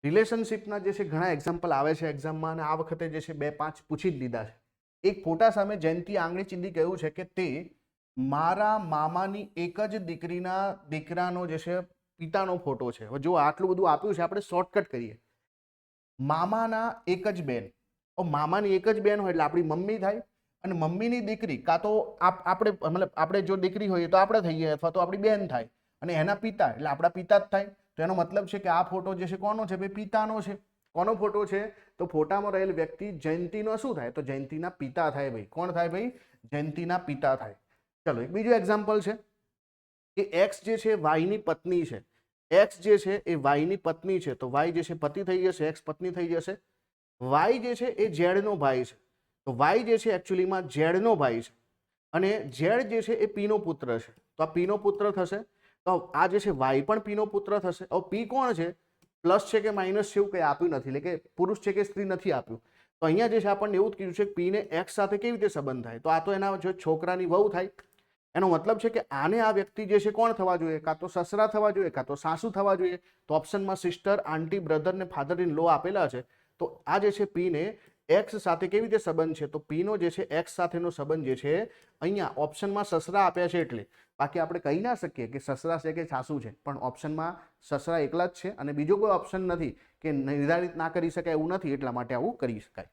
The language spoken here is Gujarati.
રિલેશનશિપના જે છે ઘણા એક્ઝામ્પલ આવે છે એક્ઝામમાં, અને આ વખતે જે છે 2-5 પૂછી જ લીધા છે. એક ફોટા સામે જયંતી આંગળી ચીંધી કહ્યું છે કે તે મારા મામાની એક જ દીકરાનો જે છે પિતાનો ફોટો છે. હવે જો આટલું બધું આપ્યું છે, આપણે શોર્ટકટ કરીએ. મામાના એક જ બેન, મામાની એક જ બેન હોય એટલે આપણી મમ્મી થાય, અને મમ્મીની દીકરી કાં તો આપણે મતલબ આપણે જો દીકરી હોઈએ તો આપણે થઈએ, અથવા તો આપણી બેન થાય, અને એના પિતા એટલે આપણા પિતા જ થાય. તો એનો મતલબ છે કે આ ફોટો જે છે કોનો છે? ભાઈ પિતાનો છે. કોનો ફોટો છે? તો ફોટામાં રહેલ વ્યક્તિ જયંતીનો શું થાય? તો જયંતીના પિતા થાય. ભાઈ કોણ થાય? ભાઈ જયંતીના પિતા થાય. ચલો એક બીજું એક્ઝામ્પલ છે કે એક્સ જે છે વાયની પત્ની છે. એક્સ જે છે એ વાયની પત્ની છે, તો વાય જે છે પતિ થઈ જશે, એક્સ પત્ની થઈ જશે. વાય જે છે એ ઝેડનો ભાઈ છે, તો વાય જે છે એકચ્યુઅલીમાં ઝેડનો ભાઈ છે, અને ઝેડ જે છે એ પીનો પુત્ર છે, તો આ પીનો પુત્ર થશે. તો આ જે છે વાય પણ પીનો પુત્ર થશે. હવે પી કોણ છે? પ્લસ છે કે માઇનસ છે એવું કંઈ આપ્યું નથી, એટલે કે પુરુષ છે કે સ્ત્રી નથી આપ્યું. તો અહીંયા જે છે આપણને એવું જ કીધું છે કે પીને એક્સ સાથે કેવી રીતે સંબંધ થાય? તો આ તો એના જો છોકરાની વહુ થાય. એનો મતલબ છે કે આને આ વ્યક્તિ જે છે કોણ થવા જોઈએ? કાં તો સસરા થવા જોઈએ, કાં તો સાસુ થવા જોઈએ. તો ઓપ્શનમાં સિસ્ટર, આંટી, બ્રધર ને ફાધર ઇન લો આપેલા છે. તો આ જે છે પીને એક્સ સાથે કેવી રીતે સંબંધ છે? તો પીનો જે છે એક્સ સાથેનો સંબંધ જે છે અહીંયા ઓપ્શનમાં સસરા આપ્યા છે એટલે. બાકી આપણે કહી ના શકીએ કે સસરા છે કે સાસુ છે, પણ ઓપ્શનમાં સસરા એકલા જ છે, અને બીજો કોઈ ઓપ્શન નથી કે નિર્ધારિત ના કરી શકાય એવું નથી, એટલા માટે આવું કરી શકાય.